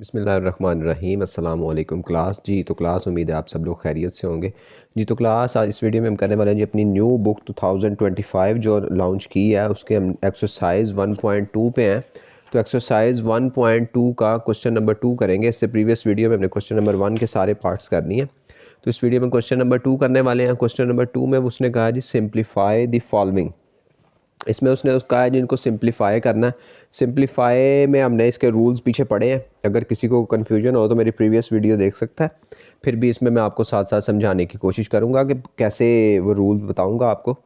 बिस्मिल्लाहिर्रहमानिर्रहीम अस्सलाम वालेकुम क्लास जी। तो क्लास उम्मीद है आप सब लोग खैरियत से होंगे जी। तो क्लास आज इस वीडियो में हम करने वाले हैं जी अपनी न्यू बुक 2025 जो लॉन्च की है उसके हम एक्सरसाइज 1.2 पे हैं। तो एक्सरसाइज 1.2 का क्वेश्चन नंबर 2 करेंगे। इससे प्रीवियस वीडियो में हमने क्वेश्चन नंबर 1 के सारे पार्ट्स कर लिए हैं। तो इस वीडियो में क्वेश्चन नंबर 2 करने वाले हैं। क्वेश्चन नंबर 2 में उसने कहा जी सिंप्लीफाई द फॉलोइंग। इसमें उसने कहा है जिनको सिंप्लीफाई करना है। सिंप्लीफाई में हमने इसके रूल्स पीछे पढ़े हैं। अगर किसी को कन्फ्यूजन हो तो मेरी प्रीवियस वीडियो देख सकता है। फिर भी इसमें मैं आपको साथ साथ समझाने की कोशिश करूँगा कि कैसे वो रूल्स बताऊँगा आपको,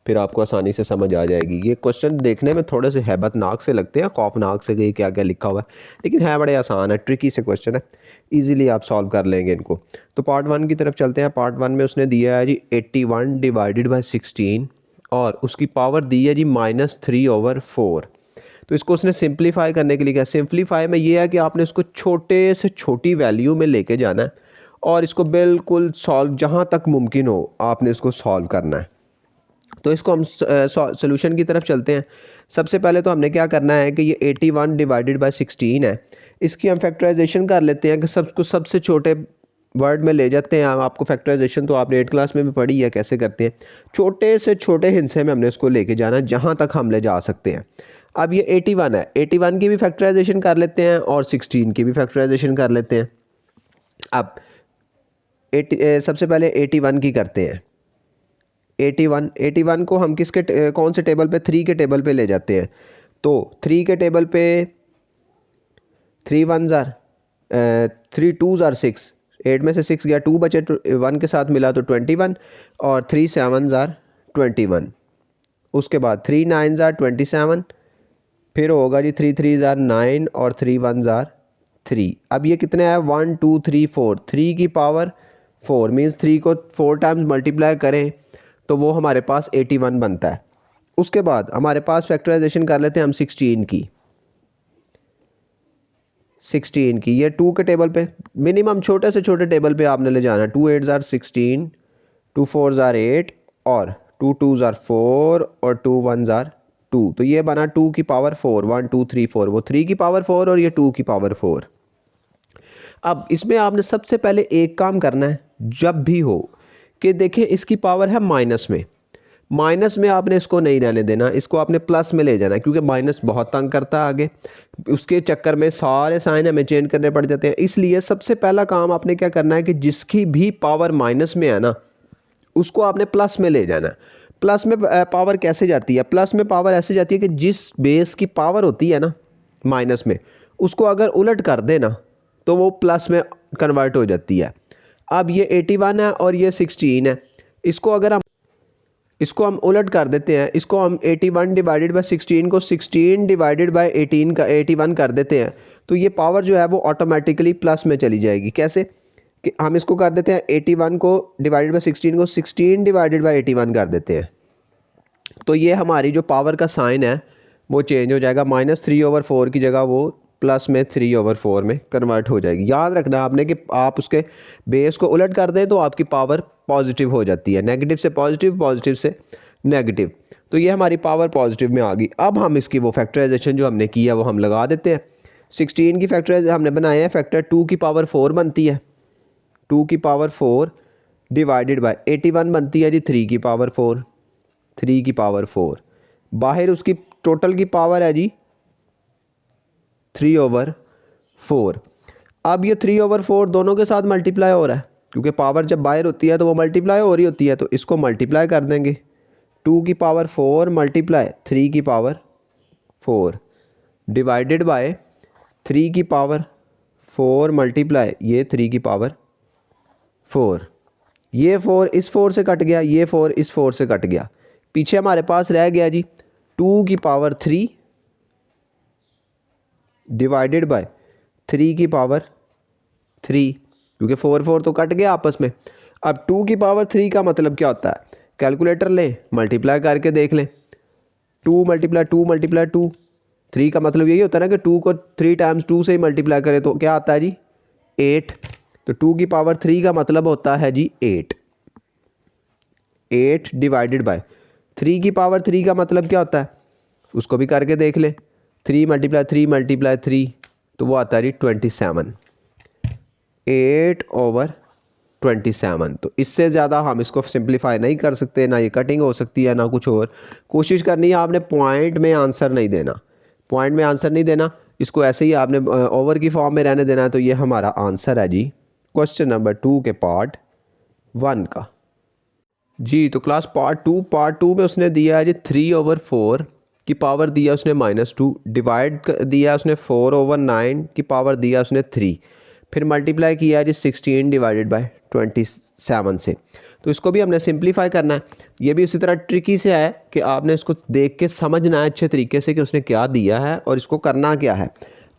फिर आपको आसानी से समझ आ जाएगी। ये क्वेश्चन देखने में थोड़े से हैबतनाक से लगते हैं, खौफनाक से कि क्या क्या लिखा हुआ है, लेकिन है बड़े आसान है, ट्रिकी से क्वेश्चन है, ईजिली आप सॉल्व कर लेंगे इनको। तो पार्ट 1 की तरफ चलते हैं। पार्ट 1 में उसने दिया है जी 81 डिवाइडेड बाई 16 और उसकी पावर दी है जी -3/4। तो इसको उसने सिंप्लीफाई करने के लिए क्या, सिंप्लीफाई में ये है कि आपने इसको छोटे से छोटी वैल्यू में लेके जाना है और इसको बिल्कुल सॉल्व जहाँ तक मुमकिन हो आपने इसको सॉल्व करना है। तो इसको हम सोल्यूशन की तरफ चलते हैं। सबसे पहले तो हमने क्या करना है कि ये 81 डिवाइडेड बाई 16 है, इसकी हम फैक्टराइजेशन कर लेते हैं कि सबको सबसे छोटे वर्ड में ले जाते हैं। आपको फैक्टराइजेशन तो आपने 8 क्लास में भी पढ़ी है कैसे करते हैं। छोटे से छोटे हिस्से में हमने इसको लेके जाना है जहाँ तक हम ले जा सकते हैं। अब ये 81 है, 81 की भी फैक्टराइजेशन कर लेते हैं और 16 की भी फैक्टराइजेशन कर लेते हैं। अब सबसे पहले 81 की करते हैं। 81 को हम किसके कौन से टेबल पे, 3 के टेबल पे ले जाते हैं। तो 3 के टेबल पे 3 1s आर 3 2s आर 6, 8 में से 6 गया, 2 बचे, 1 के साथ मिला तो 21 और 3 7s आर 21। उसके बाद 3 9s आर 27, फिर होगा जी 3 3s आर 9 और 3 1s आर 3। अब ये कितने आए, 1 2 3 4, 3 की पावर 4 मीन्स 3 को 4 टाइम्स मल्टीप्लाई करें तो वो हमारे पास 81 बनता है। उसके बाद हमारे पास फैक्टराइजेशन कर लेते हैं हम 16 की। ये 2 के टेबल पे, मिनिमम छोटे से छोटे टेबल पे आपने ले जाना है। 2 8s आर 16, 2 4s आर 8 और 2 2s आर 4 और 2 1s आर 2। तो ये बना 2 की पावर 4, 1 2 3 4, वो 3 की पावर 4 और ये 2 की पावर 4। अब इसमें आपने सबसे पहले एक काम करना है जब भी हो कि देखिए इसकी पावर है माइनस में आपने इसको नहीं रहने देना, इसको आपने प्लस में ले जाना है, क्योंकि माइनस बहुत तंग करता है आगे, उसके चक्कर में सारे साइन हमें चेंज करने पड़ जाते हैं। इसलिए सबसे पहला काम आपने क्या करना है कि जिसकी भी पावर माइनस में है ना उसको आपने प्लस में ले जाना है। प्लस में पावर कैसे जाती है, प्लस में पावर ऐसे जाती है कि जिस बेस की पावर होती है ना माइनस में, उसको अगर उलट कर देना तो वो प्लस में कन्वर्ट हो जाती है। अब ये 81 है और ये 16 है, इसको हम उलट कर देते हैं। इसको हम 81 डिवाइडेड बाई 16 को 16 डिवाइडेड बाई 18 का 81 कर देते हैं, तो ये पावर जो है वो ऑटोमेटिकली प्लस में चली जाएगी। कैसे कि हम इसको कर देते हैं 81 को डिवाइडेड बाई 16 को 16 डिवाइडेड बाई 81 कर देते हैं, तो ये हमारी जो पावर का साइन है वो चेंज हो जाएगा। -3/4 की जगह वो प्लस में 3/4 में कन्वर्ट हो जाएगी। याद रखना आपने कि आप उसके बेस को उलट कर दें तो आपकी पावर पॉजिटिव हो जाती है, नेगेटिव से पॉजिटिव, पॉजिटिव से नेगेटिव। तो ये हमारी पावर पॉजिटिव में आ गई। अब हम इसकी वो फैक्टराइजेशन जो हमने किया वो हम लगा देते हैं। 16 की फैक्टराइज हमने बनाए हैं, फैक्टर 2 की पावर 4 बनती है, 2 की पावर 4 डिवाइडेड बाय 81 बनती है जी 3 की पावर 4, 3 की पावर 4। बाहर उसकी टोटल की पावर है जी 3/4। अब ये 3/4 दोनों के साथ मल्टीप्लाई हो रहा है, क्योंकि पावर जब बाहर होती है तो वो मल्टीप्लाई हो रही होती है, तो इसको मल्टीप्लाई कर देंगे। 2 की पावर 4 मल्टीप्लाई 3 की पावर 4 डिवाइडेड बाय 3 की पावर 4 मल्टीप्लाई ये 3 की पावर 4। ये 4 इस 4 से कट गया, ये 4 इस 4 से कट गया, पीछे हमारे पास रह गया जी 2 की पावर 3 डिवाइडेड बाय 3 की पावर 3, क्योंकि 4 4 तो कट गया आपस में। अब 2 की पावर 3 का मतलब क्या होता है, कैलकुलेटर लें, मल्टीप्लाई करके देख लें। 2 मल्टीप्लाई 2 मल्टीप्लाई 2, 3 का मतलब यही होता है ना कि 2 को 3 टाइम्स 2 से ही मल्टीप्लाई करें तो क्या आता है जी 8। तो 2 की पावर 3 का मतलब होता है जी 8। 8 डिवाइडेड बाय 3 की पावर 3 का मतलब क्या होता है, उसको भी करके देख ले। 3 मल्टीप्लाई 3 मल्टीप्लाई 3 तो वो आता है जी 27, 8/27। तो इससे ज़्यादा हम इसको सिंप्लीफाई नहीं कर सकते, ना ये कटिंग हो सकती है ना कुछ और। कोशिश करनी है आपने पॉइंट में आंसर नहीं देना, पॉइंट में आंसर नहीं देना, इसको ऐसे ही आपने ओवर की फॉर्म में रहने देना है। तो ये हमारा आंसर है जी क्वेश्चन नंबर 2 के पार्ट 1 का जी। तो क्लास पार्ट टू में उसने दिया है जी 3/4 की पावर दिया उसने -2, डिवाइड दिया उसने 4/9 की पावर दिया उसने 3, फिर मल्टीप्लाई किया जी 16 डिवाइडेड बाय 27 से। तो इसको भी हमने सिंप्लीफाई करना है। ये भी उसी तरह ट्रिकी से है कि आपने इसको देख के समझना है अच्छे तरीके से कि उसने क्या दिया है और इसको करना क्या है।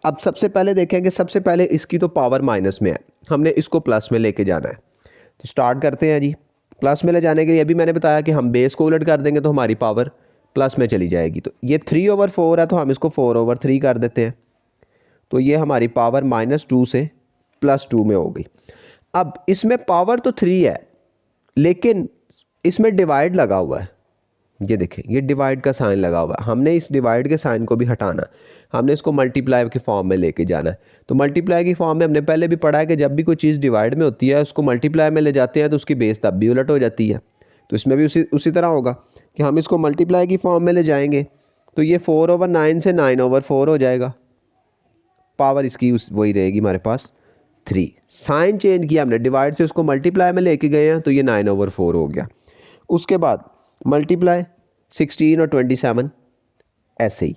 अब सबसे पहले देखें कि सबसे पहले इसकी तो पावर माइनस में है, हमने इसको प्लस में लेके जाना है। तो स्टार्ट करते हैं जी। प्लस में ले जाने के लिए अभी मैंने बताया कि हम बेस को उलट कर देंगे तो हमारी पावर प्लस में चली जाएगी। तो ये 3/4 है तो हम इसको 4/3 कर देते हैं। तो ये हमारी पावर -2 से +2 में हो गई। अब इसमें पावर तो 3 है लेकिन इसमें डिवाइड लगा हुआ है, ये देखें ये डिवाइड का साइन लगा हुआ है। हमने इस डिवाइड के साइन को भी हटाना, हमने इसको मल्टीप्लाई के फॉर्म में लेके जाना है। तो मल्टीप्लाई की फॉर्म में हमने पहले भी पढ़ा है कि जब भी कोई चीज़ डिवाइड में होती है उसको मल्टीप्लाई में ले जाते हैं तो उसकी बेस तब भी उलट हो जाती है। तो इसमें भी उसी तरह होगा कि हम इसको मल्टीप्लाई की फॉर्म में ले जाएंगे तो ये 4/9 से 9/4 हो जाएगा, पावर इसकी वही रहेगी हमारे पास 3। साइन चेंज किया हमने, डिवाइड से उसको मल्टीप्लाई में लेके गए हैं तो ये 9/4 हो गया। उसके बाद मल्टीप्लाई 16 और 27 ऐसे ही।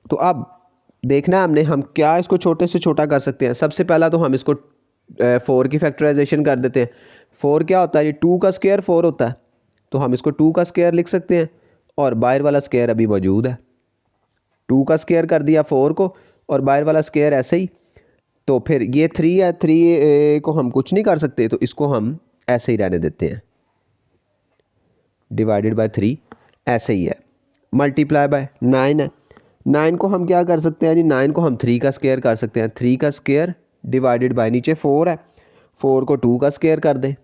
तो अब देखना है हमने हम क्या इसको छोटे से छोटा कर सकते हैं। सबसे पहला तो हम इसको 4 की फैक्टराइजेशन कर देते हैं। 4 क्या होता है, ये 2 का स्क्वायर 4 होता है, तो हम इसको 2 का स्क्वायर लिख सकते हैं और बाहर वाला स्क्वायर अभी मौजूद है। 2 का स्क्वायर कर दिया 4 को और बाहर वाला स्क्वायर ऐसे ही। तो फिर ये 3 है, 3 को हम कुछ नहीं कर सकते तो इसको हम ऐसे ही रहने देते हैं, डिवाइडेड बाय 3 ऐसे ही है। मल्टीप्लाई बाय 9 है, 9 को हम क्या कर सकते हैं जी, 9 को हम 3 का स्क्वायर कर सकते हैं। 3 का स्क्वायर डिवाइडेड बाय नीचे 4 है, 4 को 2 का स्क्वायर कर दें,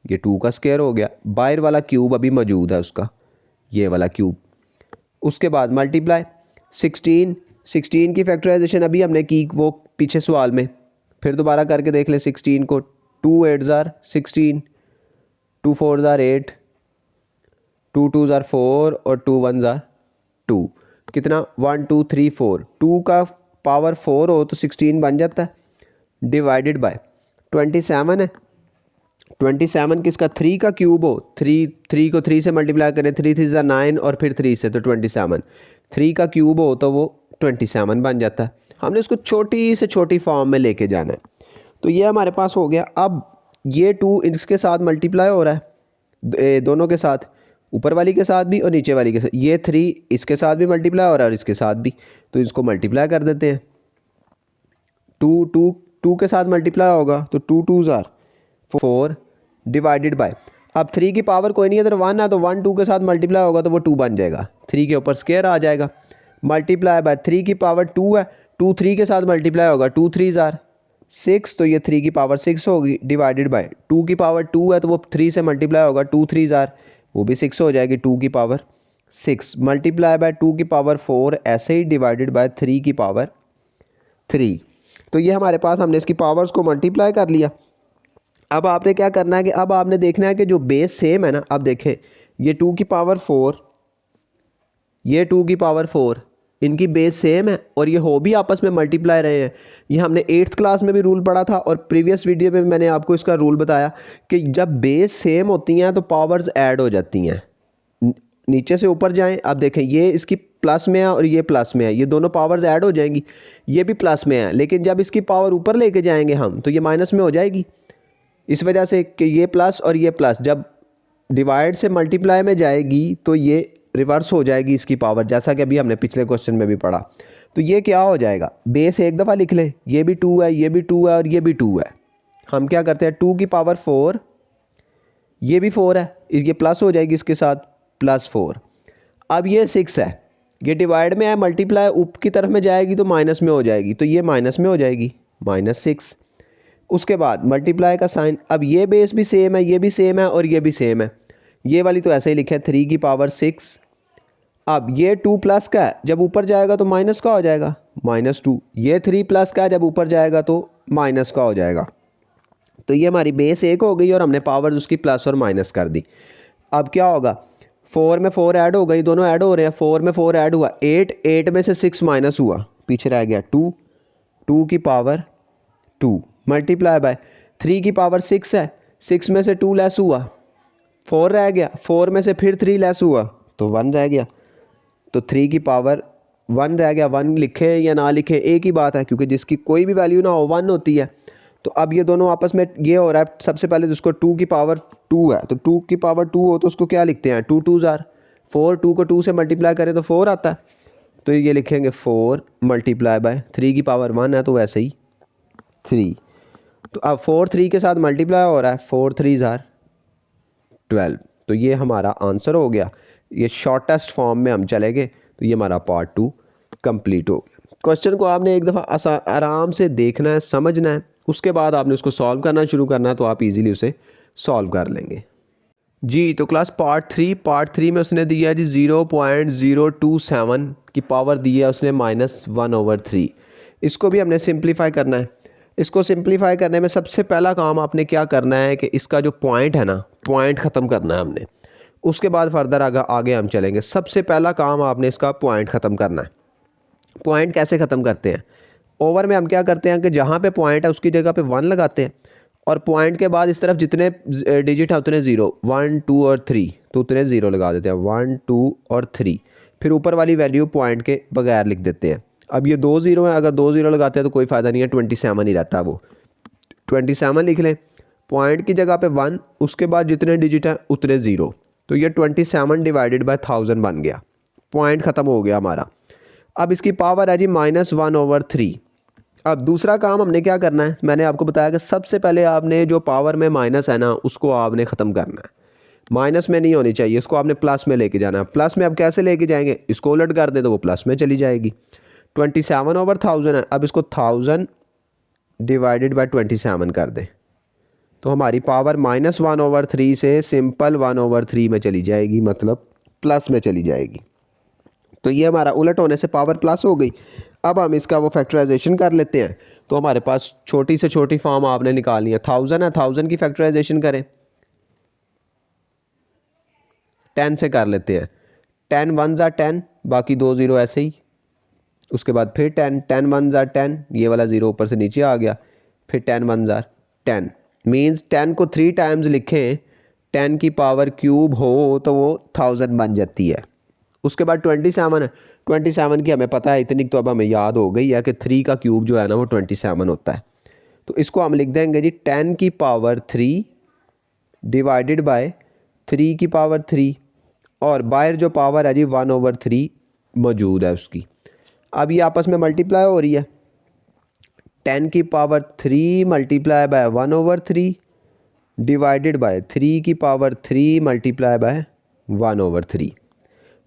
ये 2 का स्क्वायर हो गया। बाहर वाला क्यूब अभी मौजूद है उसका, ये वाला क्यूब। उसके बाद मल्टीप्लाई 16 की फैक्टराइजेशन अभी हमने की वो पीछे सवाल में, फिर दोबारा करके देख ले 16 को। 2 8 are 16, 2 4 are 8, 2 2 are 4 और 2 1 are 2। कितना 1 2 3 4, 2 का पावर 4 हो तो 16 बन जाता है, डिवाइडेड बाय 27 है। 27 किसका 3 का क्यूब हो, 3 को 3 से मल्टीप्लाई करें, 3 3 are 9 और फिर 3 से तो 27, 3 का क्यूब हो तो वो 27 बन जाता है। हमने उसको छोटी से छोटी फॉर्म में लेके जाना है। तो ये हमारे पास हो गया। अब ये 2 इसके साथ मल्टीप्लाई हो रहा है, दोनों के साथ, ऊपर वाली के साथ भी और नीचे वाली के साथ। ये 3 इसके साथ भी मल्टीप्लाई हो रहा है और इसके साथ भी, तो इसको मल्टीप्लाई कर देते हैं। 2 के साथ मल्टीप्लाई होगा तो 2 2 are 4 डिवाइडेड बाय, अब 3 की पावर कोई नहीं है तो 1 है, तो 1 2 के साथ मल्टीप्लाई होगा तो वो 2 बन जाएगा, 3 के ऊपर स्क्वायर आ जाएगा। मल्टीप्लाई बाय 3 की पावर 2 है, 2 3 के साथ मल्टीप्लाई होगा, 2 3 are 6, तो ये 3 की पावर 6 होगी, डिवाइडेड बाय 2 की पावर 2 है तो वो 3 से मल्टीप्लाई होगा, 2 3 are वो भी 6 हो जाएगी, 2 की पावर 6 मल्टीप्लाई बाय 2 की पावर 4 ऐसे ही, डिवाइडेड बाय 3 की पावर 3। तो ये हमारे पास हमने इसकी पावर्स को मल्टीप्लाई कर लिया। अब आपने क्या करना है कि अब आपने देखना है कि जो बेस सेम है ना, अब देखें ये 2 की पावर 4, ये 2 की पावर 4, इनकी बेस सेम है और ये हो भी आपस में मल्टीप्लाई रहे हैं। ये हमने 8th क्लास में भी रूल पढ़ा था और प्रीवियस वीडियो में मैंने आपको इसका रूल बताया कि जब बेस सेम होती हैं तो पावर्स ऐड हो जाती हैं। नीचे से ऊपर जाएं, अब देखें ये इसकी प्लस में है और ये प्लस में है, ये दोनों पावर्स ऐड हो जाएंगी, ये भी प्लस में है, लेकिन जब इसकी पावर ऊपर लेके जाएंगे हम तो ये माइनस में हो जाएगी। इस वजह से कि ये प्लस और ये प्लस जब डिवाइड से मल्टीप्लाई में जाएगी तो ये रिवर्स हो जाएगी इसकी पावर, जैसा कि अभी हमने पिछले क्वेश्चन में भी पढ़ा। तो ये क्या हो जाएगा, बेस एक दफ़ा लिख लें, ये भी 2 है, ये भी 2 है और ये भी 2 है। हम क्या करते हैं 2 की पावर 4, ये भी 4 है, ये प्लस हो जाएगी इसके साथ +4। अब ये 6 है, ये डिवाइड में है, मल्टीप्लाई ऊपर की तरफ में जाएगी तो माइनस में हो जाएगी, तो ये माइनस में हो जाएगी -6। उसके बाद मल्टीप्लाई का साइन, अब ये बेस भी सेम है, ये भी सेम है और ये भी सेम है, ये वाली तो ऐसे ही लिखा है 3 की पावर 6। अब ये 2 प्लस का है, जब ऊपर जाएगा तो माइनस का हो जाएगा, -2, ये 3 प्लस का जब ऊपर जाएगा तो माइनस का हो जाएगा। तो ये हमारी बेस 1 हो गई और हमने पावर उसकी प्लस और माइनस कर दी। अब क्या होगा, 4 में 4 ऐड हो गई, दोनों ऐड हो रहे हैं, 4 में 4 ऐड हुआ 8, 8 में से 6 माइनस हुआ, पीछे रह गया 2, 2 की पावर 2 मल्टीप्लाई बाय 3 की पावर 6 है, 6 में से 2 लेस हुआ 4 रह गया, 4 में से फिर 3 लेस हुआ तो 1 रह गया, तो 3 की पावर 1 रह गया। 1 लिखे या ना लिखे एक ही बात है, क्योंकि जिसकी कोई भी वैल्यू ना हो 1 होती है। तो अब ये दोनों आपस में ये हो रहा है, सबसे पहले तो उसको 2 की पावर 2 है, तो 2 की पावर 2 हो तो उसको क्या लिखते हैं, 2 2 जार 4, 2 को 2 से मल्टीप्लाई करें तो 4 आता है, तो ये लिखेंगे 4 मल्टीप्लाई बाय 3 की पावर 1 है तो वैसे ही 3। तो अब 4 3 के साथ मल्टीप्लाई हो रहा है, 4 3 जार 12, तो ये हमारा आंसर हो गया। ये शॉर्टेस्ट फॉर्म में हम चले गए, तो ये हमारा पार्ट 2 कंप्लीट हो गया। क्वेश्चन को आपने एक दफ़ा आराम से देखना है, समझना है, उसके बाद आपने उसको सॉल्व करना शुरू करना है, तो आप इजीली उसे सॉल्व कर लेंगे जी। तो क्लास पार्ट थ्री में उसने दिया जी 0.027 की पावर दी है उसने -1/3। इसको भी हमने सिंप्लीफाई करना है। इसको सिंप्लीफाई करने में सबसे पहला काम आपने क्या करना है कि इसका जो पॉइंट है ना, पॉइंट ख़त्म करना है हमने, उसके बाद फर्दर आगे हम चलेंगे। सबसे पहला काम आपने इसका पॉइंट ख़त्म करना है। पॉइंट कैसे ख़त्म करते हैं, ओवर में हम क्या करते हैं कि जहाँ पे पॉइंट है उसकी जगह पे 1 लगाते हैं, और पॉइंट के बाद इस तरफ जितने डिजिट है उतने 0, 1 2 और 3, तो उतने 0 लगा देते हैं, 1 2 और 3, फिर ऊपर वाली वैल्यू पॉइंट के बगैर लिख देते हैं। अब ये 2 0 हैं, अगर 2 0 लगाते हैं तो कोई फ़ायदा नहीं है, 27 ही रहता है, वो 27 लिख लें, पॉइंट की जगह पे 1, उसके बाद जितने डिजिट हैं उतने 0, तो ये 27 डिवाइडेड बाय 1000 बन गया, पॉइंट ख़त्म हो गया हमारा। अब इसकी पावर है जी -1/3। अब दूसरा काम हमने क्या करना है, मैंने आपको बताया कि सबसे पहले आपने जो पावर में माइनस है ना उसको आपने ख़त्म करना है, माइनस में नहीं होनी चाहिए, इसको आपने प्लस में लेके जाना है। प्लस में अब कैसे लेके जाएंगे, इसको उलट कर दे तो वो प्लस में चली जाएगी। 27/1000 है, अब इसको 1000 डिवाइडेड बाय 27 कर दे, तो हमारी पावर -1/3 से सिंपल 1/3 में चली जाएगी, मतलब प्लस में चली जाएगी। तो ये हमारा उलट होने से पावर प्लस हो गई। अब हम इसका वो फैक्टराइजेशन कर लेते हैं, तो हमारे पास छोटी से छोटी फॉर्म आपने निकालनी है, 1000 है, 1000 की फैक्टराइजेशन करें, 10 से कर लेते हैं, 10 1 ज़ा 10, बाकी 2 0 ऐसे ही, उसके बाद फिर 10, 10 1 ज़ा 10, ये वाला 0 ऊपर से नीचे आ गया, फिर 10 1 ज़ा 10, मीन्स 10 को 3 टाइम्स लिखें, 10 की पावर क्यूब हो तो वो 1000 बन जाती है। उसके बाद 27 है, 27 की हमें पता है इतनी, तो अब हमें याद हो गई है कि 3 का क्यूब जो है ना वो 27 होता है, तो इसको हम लिख देंगे जी 10 की पावर 3 डिवाइडेड बाय 3 की पावर 3, और बाहर जो पावर है जी 1/3 मौजूद है उसकी। अब ये आपस में मल्टीप्लाई हो रही है, 10 की power 3 multiply by 1/3 divided by 3 की पावर 3 मल्टीप्लाई बाय 1/3।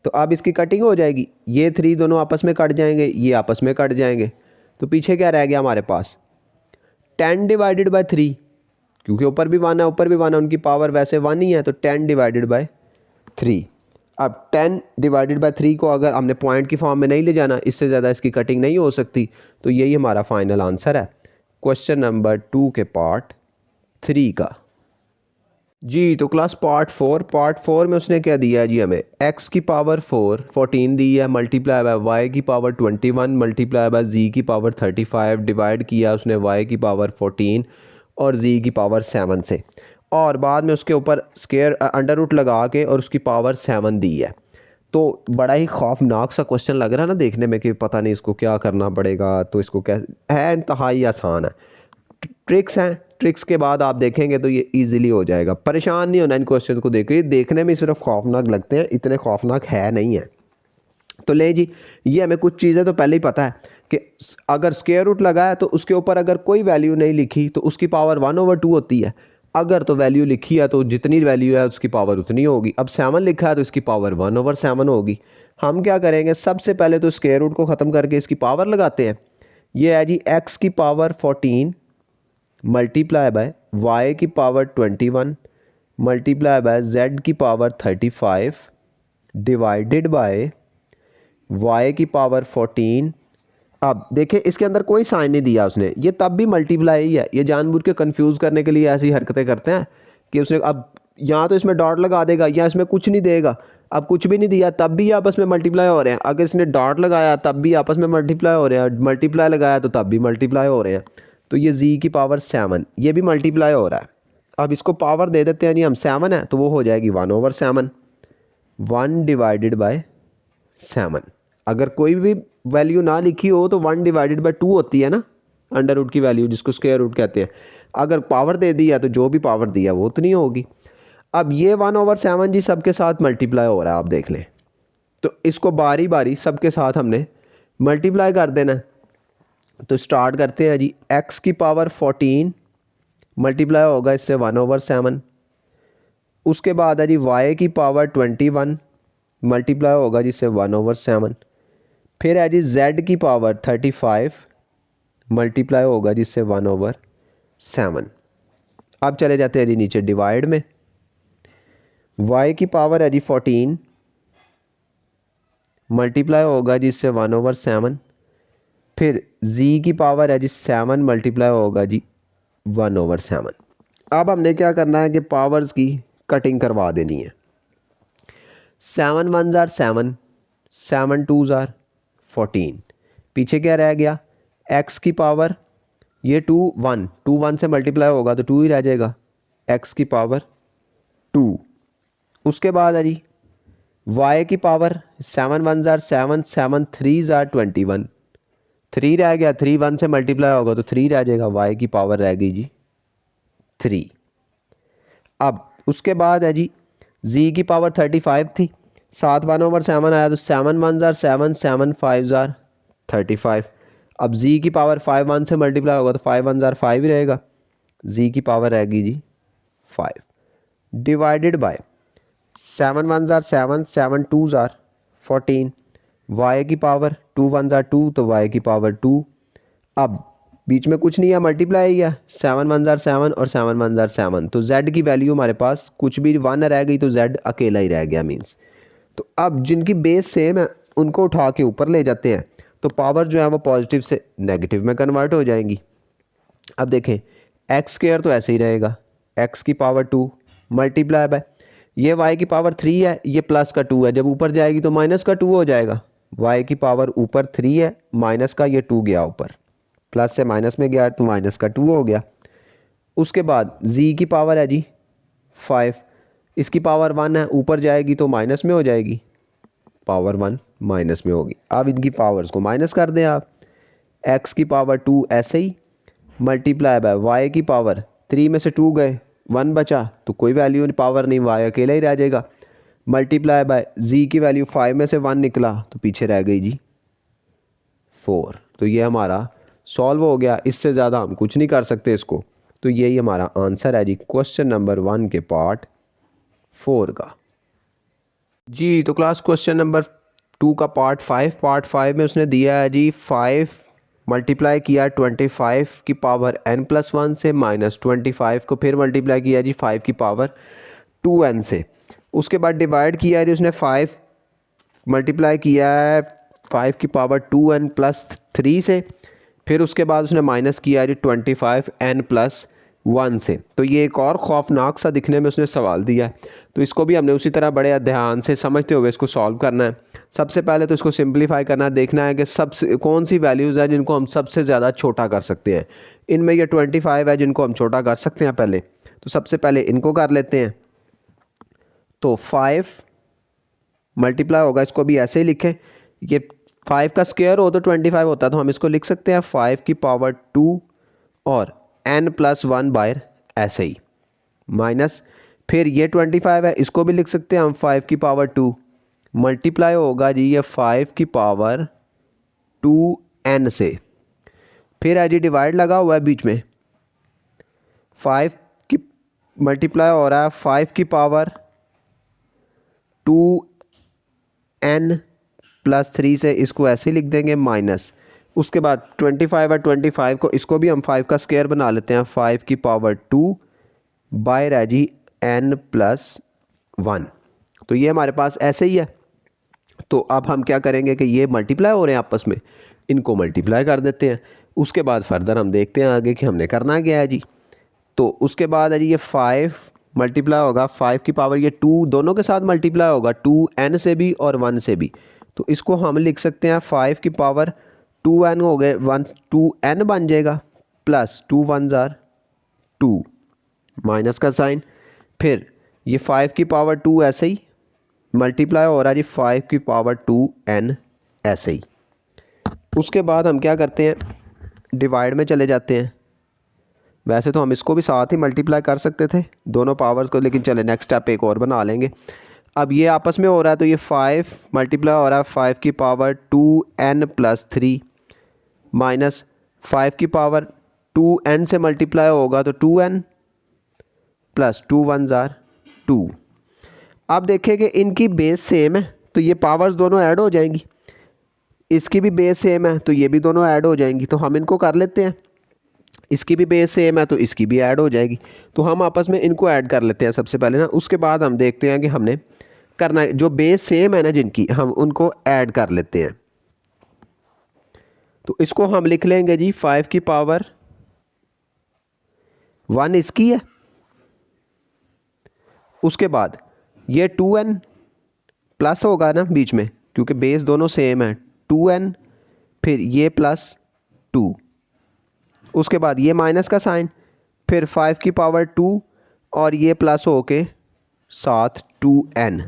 तो अब इसकी कटिंग हो जाएगी, ये 3 दोनों आपस में कट जाएंगे, ये आपस में कट जाएंगे, तो पीछे क्या रह गया हमारे पास 10 डिवाइडेड बाय 3, क्योंकि ऊपर भी 1 है ऊपर भी 1 है, उनकी पावर वैसे 1 ही है, तो 10 डिवाइडेड बाय 3। अब 10 डिवाइडेड बाय 3 को अगर हमने पॉइंट की फॉर्म में नहीं ले जाना, इससे ज़्यादा इसकी कटिंग नहीं हो सकती, तो यही हमारा फाइनल आंसर है क्वेश्चन नंबर 2 के पार्ट 3 का जी। तो क्लास पार्ट 4 में उसने क्या दिया है जी, हमें x की पावर 14 दी है, मल्टीप्लाई बाय y की पावर 21 मल्टीप्लाई बाय z की पावर 35 डिवाइड किया उसने y की पावर 14 और z की पावर 7 से, और बाद में उसके ऊपर स्केयर अंडर रूट लगा के और उसकी पावर 7 दी है। तो बड़ा ही खौफनाक सा क्वेश्चन लग रहा है ना देखने में कि पता नहीं इसको क्या करना पड़ेगा, तो इसको क्या है, इंतहाई आसान है, ट्रिक्स हैं, ट्रिक्स के बाद आप देखेंगे तो ये इजीली हो जाएगा। परेशान नहीं होना इन क्वेश्चन को देख के, देखने में सिर्फ खौफनाक लगते हैं, इतने खौफनाक है नहीं है। तो ले जी, ये हमें कुछ चीज़ें तो पहले ही पता है कि अगर स्क्वायर रूट लगा है तो उसके ऊपर अगर कोई वैल्यू नहीं लिखी तो उसकी पावर 1/2 होती है, अगर तो वैल्यू लिखी है तो जितनी वैल्यू है उसकी पावर उतनी होगी। अब 7 लिखा है तो इसकी पावर 1/7 होगी। हम क्या करेंगे, सबसे पहले तो स्क्वायर रूट को ख़त्म करके इसकी पावर लगाते हैं। ये है जी x की पावर 14 मल्टीप्लाई बाय y की पावर 21 मल्टीप्लाई बाय z की पावर 35 डिवाइडेड बाय y की पावर 14 अब देखें इसके अंदर कोई साइन नहीं दिया उसने, ये तब भी मल्टीप्लाई ही है। ये जानबूझ के कंफ्यूज करने के लिए ऐसी हरकतें करते हैं कि उसने अब यहाँ तो इसमें डॉट लगा देगा या इसमें कुछ नहीं देगा। अब कुछ भी नहीं दिया तब भी आपस में मल्टीप्लाई हो रहे हैं, अगर इसने डॉट लगाया तब भी आपस में मल्टीप्लाई हो रहे हैं, मल्टीप्लाई लगाया तो तब भी मल्टीप्लाई हो रहे हैं। तो ये z की पावर 7 ये भी मल्टीप्लाई हो रहा है। अब इसको पावर दे देते हैं, नहीं हम 7 है तो वो हो जाएगी 1/7, 1 डिवाइडेड बाय 7। अगर कोई भी वैल्यू ना लिखी हो तो 1 डिवाइडेड बाय 2 होती है ना, अंडर रूट की वैल्यू जिसको स्क्वायर रूट कहते हैं। अगर पावर दे दी है तो जो भी पावर दिया वो उतनी होगी। अब ये 1/7 जी सबके साथ मल्टीप्लाई हो रहा है, आप देख लें। तो इसको बारी बारी सबके साथ हमने मल्टीप्लाई कर देना है। तो स्टार्ट करते हैं जी, x की पावर 14 मल्टीप्लाई होगा इससे 1/7। उसके बाद है जी y की पावर 21 मल्टीप्लाई होगा जिससे 1/7। फिर है जी z की पावर 35 मल्टीप्लाई होगा जिससे 1/7। अब चले जाते हैं जी नीचे डिवाइड में, y की पावर है जी 14 मल्टीप्लाई होगा जिससे 1/7। फिर z की पावर है जी 7 मल्टीप्लाई होगा जी 1/7। अब हमने क्या करना है कि पावर्स की कटिंग करवा देनी है। 7 1s are 7, 7 2s are 14। पीछे क्या रह गया, x की पावर ये 2 1 से मल्टीप्लाई होगा तो 2 ही रह जाएगा, x की पावर 2। उसके बाद है जी y की power 7 1s are 7, 7 3s are 21, 3 रह गया, 3 1 से मल्टीप्लाई होगा तो 3 रह जाएगा, y की पावर रह गई जी 3। अब उसके बाद है जी z की पावर 35 थी, 7 1/7 आया तो 7 1s are 7, 7 5s are 35। अब z की पावर 5 1 से मल्टीप्लाई होगा तो 5 1s are 5 ही रहेगा, z की पावर रहेगी जी 5 divided by 7 1s are 7, 7 2s are 14, y की पावर 2 1s are 2 तो y की पावर 2। अब बीच में कुछ नहीं है, मल्टीप्लाई है, 7 1s are 7 और 7 1s are 7, तो z की वैल्यू हमारे पास कुछ भी 1 रह गई तो z अकेला ही रह गया मीन्स। तो अब जिनकी बेस सेम है उनको उठा के ऊपर ले जाते हैं तो पावर जो है वो पॉजिटिव से नेगेटिव में कन्वर्ट हो जाएंगी। अब देखें एक्स स्क्वायर तो ऐसे ही रहेगा, x की पावर 2 मल्टीप्लाई बाय ये y की पावर 3 है, ये प्लस का 2 है, जब ऊपर जाएगी तो माइनस का 2 हो जाएगा। y की पावर ऊपर 3 है, माइनस का ये 2 गया ऊपर, प्लस से माइनस में गया तो माइनस का 2 हो गया। उसके बाद z की पावर है जी 5, इसकी पावर 1 है, ऊपर जाएगी तो माइनस में हो जाएगी, पावर 1 माइनस में होगी। अब इनकी पावर्स को माइनस कर दें आप, x की पावर 2 ऐसे ही मल्टीप्लाई बाय y की पावर 3 में से 2 गए 1 बचा तो कोई वैल्यू पावर नहीं, y अकेला ही रह जाएगा, मल्टीप्लाई बाय z की वैल्यू 5 में से 1 निकला तो पीछे रह गई जी 4। तो ये हमारा सॉल्व हो गया, इससे ज़्यादा हम कुछ नहीं कर सकते इसको। तो यही हमारा आंसर है जी क्वेश्चन नंबर 1 के पार्ट 4 का जी। तो क्लास क्वेश्चन नंबर 2 का पार्ट 5 में उसने दिया है जी 5 मल्टीप्लाई किया 25 की पावर n+1 से, माइनस 25 को फिर मल्टीप्लाई किया जी 5 की पावर 2n से। उसके बाद डिवाइड किया है जी उसने 5 मल्टीप्लाई किया है 5 की पावर 2n प्लस 3 से, फिर उसके बाद उसने माइनस किया है जी 25n+1 से। तो ये एक और खौफनाक सा दिखने में उसने सवाल दिया है, तो इसको भी हमने उसी तरह बड़े ध्यान से समझते हुए इसको सॉल्व करना है। सबसे पहले तो इसको सिंपलीफाई करना है, देखना है कि सबसे कौन सी वैल्यूज़ है जिनको हम सबसे ज़्यादा छोटा कर सकते हैं। इनमें ये 25 है जिनको हम छोटा कर सकते हैं पहले, तो सबसे पहले इनको कर लेते हैं। तो 5 मल्टीप्लाई होगा, इसको भी ऐसे ही लिखें, ये 5 का स्क्वायर हो तो 25 होता है, तो हम इसको लिख सकते हैं 5 की पावर 2 और n+1 बाय ऐसे ही माइनस, फिर ये 25 है इसको भी लिख सकते हैं हम 5 की पावर 2 मल्टीप्लाई होगा जी ये 5 की पावर 2n से, फिर है जी डिवाइड लगा हुआ है बीच में, 5 की मल्टीप्लाई हो रहा है 5 की पावर 2n+3 से, इसको ऐसे ही लिख देंगे माइनस। उसके बाद 25 है, 25 को इसको भी हम 5 का स्क्वायर बना लेते हैं, 5 की पावर 2 बाय रह जी n+1। तो ये हमारे पास ऐसे ही है। तो अब हम क्या करेंगे कि ये मल्टीप्लाई हो रहे हैं आपस में, इनको मल्टीप्लाई कर देते हैं। उसके बाद फर्दर हम देखते हैं आगे कि हमने करना क्या है जी। तो उसके बाद है जी ये 5 मल्टीप्लाई होगा 5 की पावर ये 2 दोनों के साथ मल्टीप्लाई होगा 2n से भी और 1 से भी। तो इसको हम लिख सकते हैं 5 की पावर 2n हो गए 1 2n बन जाएगा प्लस 2 1 जार 2 माइनस का साइन। फिर ये 5 की पावर 2 ऐसे ही मल्टीप्लाई हो रहा है जी 5 की पावर 2n ऐसे ही। उसके बाद हम क्या करते हैं डिवाइड में चले जाते हैं। वैसे तो हम इसको भी साथ ही मल्टीप्लाई कर सकते थे दोनों पावर्स को, लेकिन चले नेक्स्ट स्टेप एक और बना लेंगे। अब ये आपस में हो रहा है तो ये 5 मल्टीप्लाई हो रहा है 5 की पावर 2n प्लस 3 माइनस 5 की पावर 2n से मल्टीप्लाई होगा तो 2n प्लस 2 1 जार 2। अब देखें कि इनकी बेस सेम है तो ये पावर्स दोनों ऐड हो जाएंगी, इसकी भी बेस सेम है तो ये भी दोनों ऐड हो जाएंगी। तो हम इनको कर लेते हैं, इसकी भी बेस सेम है तो इसकी भी ऐड हो जाएगी। तो हम आपस में इनको ऐड कर लेते हैं सबसे पहले ना, उसके बाद हम देखते हैं कि हमने करना है जो बेस सेम है ना जिनकी हम उनको ऐड कर लेते हैं। तो इसको हम लिख लेंगे जी 5 की पावर 1 इसकी है, उसके बाद ये 2n प्लस होगा ना बीच में क्योंकि बेस दोनों सेम है 2n, फिर ये प्लस 2, उसके बाद ये माइनस का साइन, फिर 5 की पावर 2 और ये प्लस हो के साथ 2n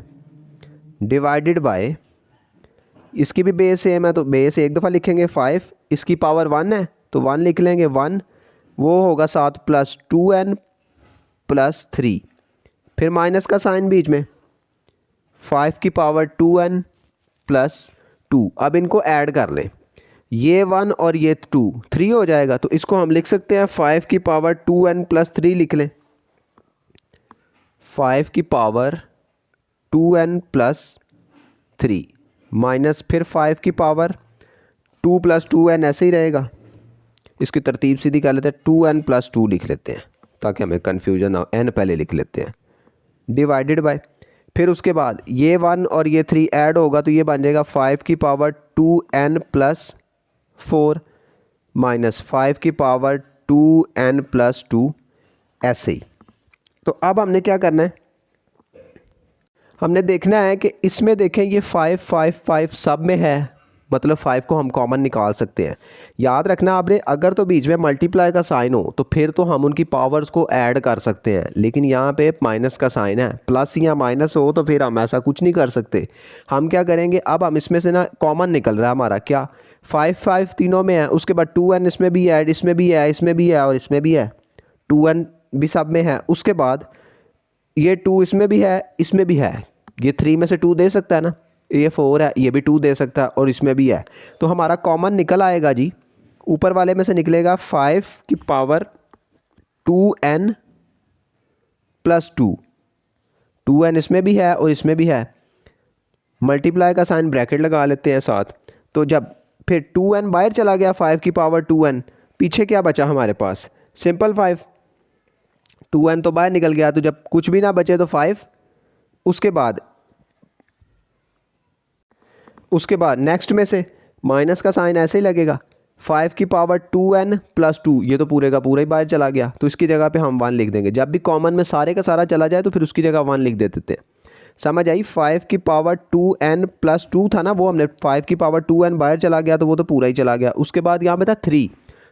डिवाइडेड बाय, इसकी भी बेस सेम है तो बेस एक दफ़ा लिखेंगे 5, इसकी पावर 1 है तो 1 लिख लेंगे 1, वो होगा साथ प्लस 2n प्लस 3, फिर माइनस का साइन बीच में 5 की पावर 2n प्लस 2। अब इनको ऐड कर लें, ये 1 और ये 2 3 हो जाएगा तो इसको हम लिख सकते हैं 5 की पावर 2n प्लस 3 लिख लें, 5 की पावर 2n प्लस 3 माइनस फिर 5 की पावर 2 प्लस 2n ऐसे ही रहेगा। इसकी तरतीब सीधी कर लेते हैं 2n प्लस 2 लिख लेते हैं ताकि हमें कन्फ्यूजन ना, n पहले लिख लेते हैं डिवाइडेड बाय, फिर उसके बाद ये 1 और ये 3 ऐड होगा तो ये बन जाएगा 5 की पावर 2n प्लस 4 माइनस 5 की पावर 2n प्लस 2 ऐसे ही। तो अब हमने क्या करना है, हमने देखना है कि इसमें देखें ये 5 5 5 सब में है, मतलब 5 को हम कॉमन निकाल सकते हैं। याद रखना आपने अगर तो बीच में मल्टीप्लाई का साइन हो तो फिर तो हम उनकी पावर्स को ऐड कर सकते हैं, लेकिन यहाँ पे माइनस का साइन है, प्लस या माइनस हो तो फिर हम ऐसा कुछ नहीं कर सकते। हम क्या करेंगे, अब हम इसमें से ना कॉमन निकल रहा है हमारा क्या 5 5 तीनों में है, उसके बाद 2n इसमें भी है, इसमें भी है, इसमें भी है और इसमें भी है, 2n भी सब में है। उसके बाद ये 2 इसमें भी है, इसमें भी है, ये 3 में से 2 दे सकता है ना, ये 4 है, ये भी 2 दे सकता है और इसमें भी है। तो हमारा कॉमन निकल आएगा जी, ऊपर वाले में से निकलेगा 5 की पावर 2n प्लस 2, 2n इसमें भी है और इसमें भी है, मल्टीप्लाई का साइन ब्रैकेट लगा लेते हैं साथ। तो जब फिर 2n बाहर चला गया 5 की पावर 2n, पीछे क्या बचा हमारे पास, सिंपल 5, 2n तो बाहर निकल गया तो जब कुछ भी ना बचे तो 5, उसके बाद नेक्स्ट में से माइनस का साइन ऐसे ही लगेगा 5 की पावर 2n प्लस 2, ये तो पूरे का पूरा ही बाहर चला गया तो इसकी जगह पे हम 1 लिख देंगे। जब भी कॉमन में सारे का सारा चला जाए तो फिर उसकी जगह 1 लिख देते हैं। समझ आई, 5 की पावर 2n प्लस 2 था ना, वो हमने 5 की पावर 2n बाहर चला गया तो वो तो पूरा ही चला गया। उसके बाद यहाँ पे था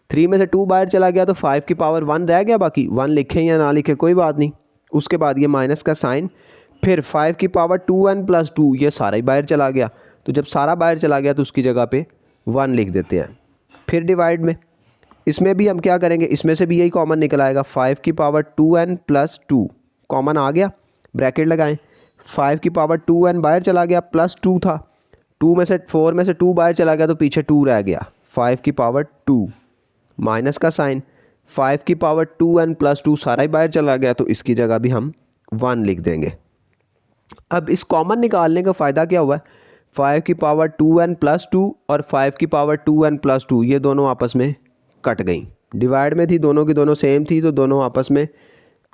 3 में से 2 बाहर चला गया तो 5 की पावर 1 रह गया, बाकी 1 लिखें या ना लिखें कोई बात नहीं। उसके बाद ये माइनस का साइन, फिर 5 की पावर 2n प्लस 2, ये सारा ही बाहर चला गया तो जब सारा बाहर चला गया तो उसकी जगह पे 1 लिख देते हैं। फिर डिवाइड में इसमें भी हम क्या करेंगे, इसमें से भी यही कॉमन निकल आएगा 5 की पावर 2n प्लस 2 कॉमन आ गया, ब्रैकेट लगाएं, 5 की पावर 2n बाहर चला गया प्लस 2 था, 4 में से 2 बाहर चला गया तो पीछे 2 रह गया, 5 की पावर 2 माइनस का साइन, 5 की पावर 2n प्लस 2 सारा ही बाहर चला गया तो इसकी जगह भी हम 1 लिख देंगे। अब इस कॉमन निकालने का फ़ायदा क्या हुआ है, 5 की पावर 2n प्लस 2 और 5 की पावर 2n प्लस 2 ये दोनों आपस में कट गई, डिवाइड में थी दोनों की दोनों सेम थी तो दोनों आपस में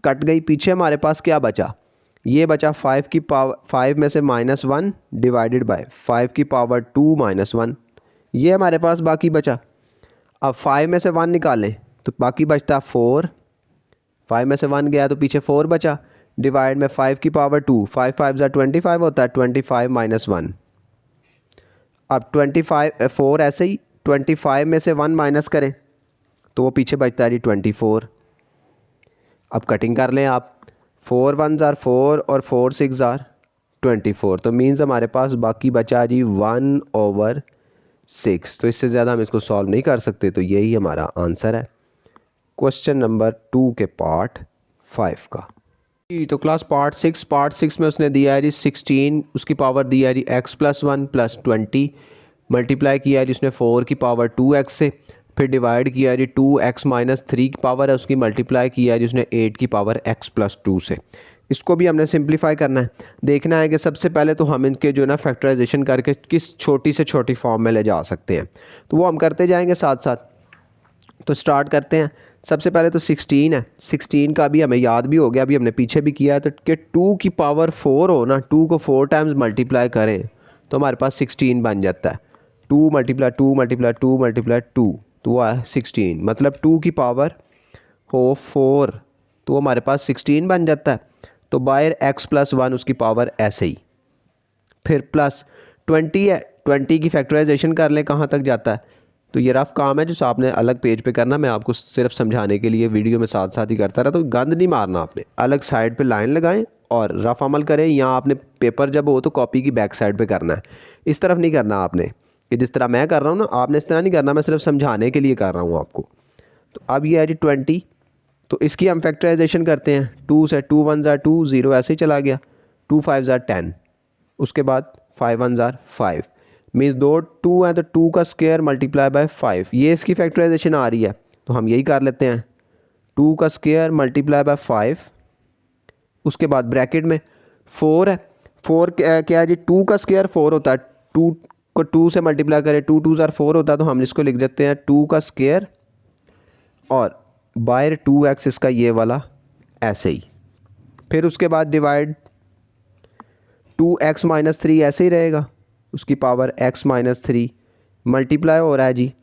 कट गई। पीछे हमारे पास क्या बचा, ये बचा 5 की पावर 5 में से -1 डिवाइडेड बाय 5 की पावर 2 -1, ये हमारे पास बाकी बचा। अब 5 में से 1 निकालें तो बाकी बचता 4। 5 में से 1 गया तो पीछे 4 बचा। डिवाइड में 5 की पावर 2, 5 5 ज़ा 25 होता है, 25 माइनस 1। अब 25 4 ऐसे ही 25 में से 1 माइनस करें तो वो पीछे बचता है जी 24। अब कटिंग कर लें आप, 4 1 ज़ार 4 और 4 6 ज़ार 24, तो मीन्स हमारे पास बाकी बचा जी 1/6। तो इससे ज़्यादा हम इसको सॉल्व नहीं कर सकते, तो यही हमारा आंसर है क्वेश्चन नंबर 2 के पार्ट 5 का। तो क्लास पार्ट 6 में उसने दिया है जी 16, उसकी पावर दिया है जी x+1 + 20, मल्टीप्लाई किया है जी उसने 4 की पावर 2x से, फिर डिवाइड किया है जी 2x - 3 की पावर है उसकी, मल्टीप्लाई किया है जी उसने 8 की पावर x+2 से। इसको भी हमने सिंप्लीफाई करना है। देखना है कि सबसे पहले तो हम इनके जो है ना फैक्टराइजेशन करके किस छोटी से छोटी फॉर्म में ले जा सकते हैं, तो वो हम करते जाएंगे साथ साथ। तो स्टार्ट करते हैं। सबसे पहले तो 16 है, 16 का अभी हमें याद भी हो गया, अभी हमने पीछे भी किया है। तो कि 2 की पावर 4 हो ना, 2 को 4 टाइम्स मल्टीप्लाई करें तो हमारे पास 16 बन जाता है। 2 × 2 × 2 × 2 तो वो है 16, मतलब 2 की पावर हो 4 तो वो हमारे पास 16 बन जाता है। तो बाहर x+1 उसकी पावर ऐसे ही, फिर प्लस 20 है, 20 की फैक्टराइजेशन कर लें कहाँ तक जाता है। तो ये रफ़ काम है जो आपने अलग पेज पे करना, मैं आपको सिर्फ समझाने के लिए वीडियो में साथ साथ ही करता रहा। तो गंद नहीं मारना आपने, अलग साइड पे लाइन लगाएं और रफ़ अमल करें। या आपने पेपर जब हो तो कॉपी की बैक साइड पे करना है, इस तरफ नहीं करना आपने, कि जिस तरह मैं कर रहा हूँ ना आपने इस तरह नहीं करना, मैं सिर्फ समझाने के लिए कर रहा हूँ आपको। तो अब ये है जी 20, तो इसकी हम फैक्टराइजेशन करते हैं। 2 से 2 1 ज़ार 2, 0 ऐसे ही चला गया, 2 5 ज़ार 10, उसके बाद 5 1 ज़ार 5, मीन्स 2 2 है तो 2 का स्क्वायर मल्टीप्लाई बाय 5, ये इसकी फैक्टराइजेशन आ रही है। तो हम यही कर लेते हैं, 2 का स्क्वायर मल्टीप्लाई बाय 5, उसके बाद ब्रैकेट में 4 है। 4 क्या है जी, 2 का स्क्वायर 4 होता है, 2 को 2 से मल्टीप्लाई करें 2 2 ज़ार 4 होता है, तो हम इसको लिख देते हैं 2 का स्क्वायर और बाय 2x इसका ये वाला ऐसे ही। फिर उसके बाद डिवाइड 2x - 3 ऐसे ही रहेगा, उसकी पावर x - 3 मल्टीप्लाई हो रहा है जी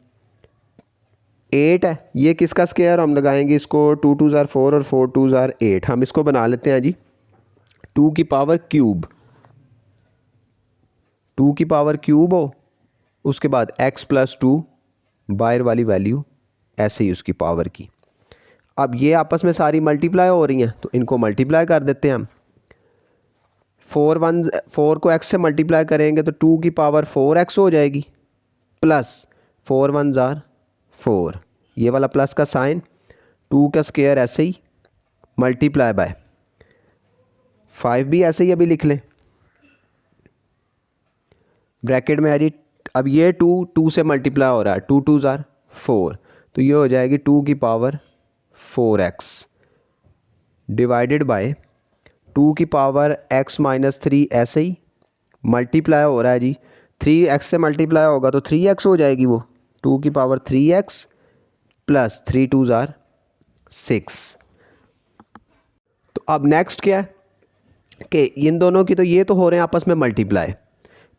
8 है। ये किसका स्क्वायर, हम लगाएंगे इसको 2 2 ज़ार 4 और 4 2 ज़ार 8, हम इसको बना लेते हैं जी 2 की पावर क्यूब, 2 की पावर क्यूब हो, उसके बाद x+2 बाहर वाली वैल्यू ऐसे ही उसकी पावर की। अब ये आपस में सारी मल्टीप्लाई हो रही हैं तो इनको मल्टीप्लाई कर देते हैं हम। 4 को x से मल्टीप्लाई करेंगे तो 2 की पावर 4x हो जाएगी, प्लस 4 1 ज़ार 4, ये वाला प्लस का साइन, 2 का स्क्वायर ऐसे ही मल्टीप्लाई बाय 5 भी ऐसे ही अभी लिख लें, ब्रैकेट में है जी। अब ये 2 2 से मल्टीप्लाई हो रहा है, 2 2 ज़ार 4, तो ये हो जाएगी 2 की पावर 4x डिवाइडेड बाय 2 की पावर x - 3 ऐसे ही मल्टीप्लाई हो रहा है जी, 3x से मल्टीप्लाई होगा तो 3x हो जाएगी वो, 2 की पावर 3x प्लस 3 2 ज़ार 6। तो अब नेक्स्ट क्या है कि इन दोनों की तो ये तो हो रहे हैं आपस में मल्टीप्लाई,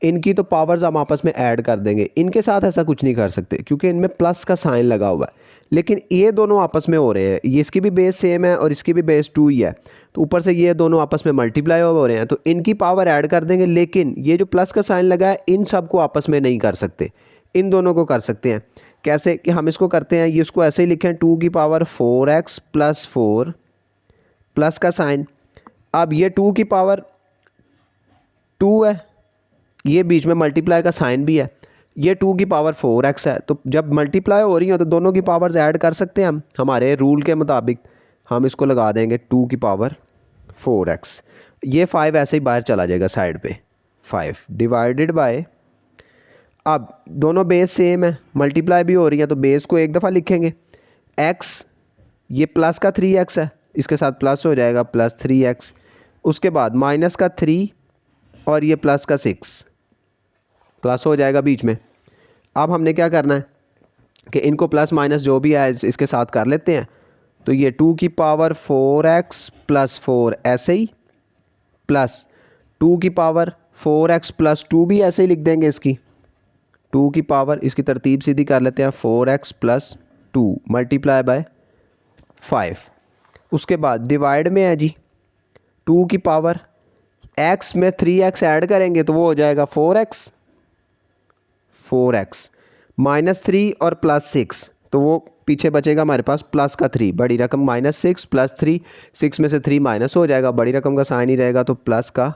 इनकी तो पावर्स हम आपस में ऐड कर देंगे। इनके साथ ऐसा कुछ नहीं कर सकते क्योंकि इनमें प्लस का साइन लगा हुआ है, लेकिन ये दोनों आपस में हो रहे हैं, ये इसकी भी बेस सेम है और इसकी भी बेस 2 ही है, तो ऊपर से ये दोनों आपस में मल्टीप्लाई हो रहे हैं तो इनकी पावर ऐड कर देंगे। लेकिन ये जो प्लस का साइन लगा है इन सब को आपस में नहीं कर सकते, इन दोनों को कर सकते हैं। कैसे कि हम इसको करते हैं, ये इसको ऐसे ही लिखें 2 की पावर 4x + 4 प्लस का साइन। अब ये 2 की पावर 2 है, ये बीच में मल्टीप्लाई का साइन भी है, ये 2 की पावर 4x है, तो जब मल्टीप्लाई हो रही हो तो दोनों की पावर्स ऐड कर सकते हैं हम, हमारे रूल के मुताबिक हम इसको लगा देंगे 2 की पावर 4x, ये 5 ऐसे ही बाहर चला जाएगा साइड पे, 5 डिवाइडेड बाय, अब दोनों बेस सेम है, मल्टीप्लाई भी हो रही है तो बेस को एक दफ़ा लिखेंगे, x ये प्लस का 3x है, इसके साथ प्लस हो जाएगा प्लस 3x, उसके बाद माइनस का 3 और ये प्लस का 6 प्लस हो जाएगा बीच में। अब हमने क्या करना है कि इनको प्लस माइनस जो भी है इसके साथ कर लेते हैं, तो ये 2 की पावर 4x + 4 ऐसे ही, प्लस 2 की पावर 4x + 2 भी ऐसे ही लिख देंगे इसकी, 2 की पावर, इसकी तरतीब सीधी कर लेते हैं, 4x + 2 मल्टीप्लाई बाय 5। उसके बाद डिवाइड में है जी 2 की पावर, x में 3x ऐड करेंगे तो वो हो जाएगा 4x -3 और +6, तो वो पीछे बचेगा हमारे पास प्लस का 3, बड़ी रकम -6 + 3, 6 में से 3 माइनस हो जाएगा, बड़ी रकम का साइन ही रहेगा तो प्लस का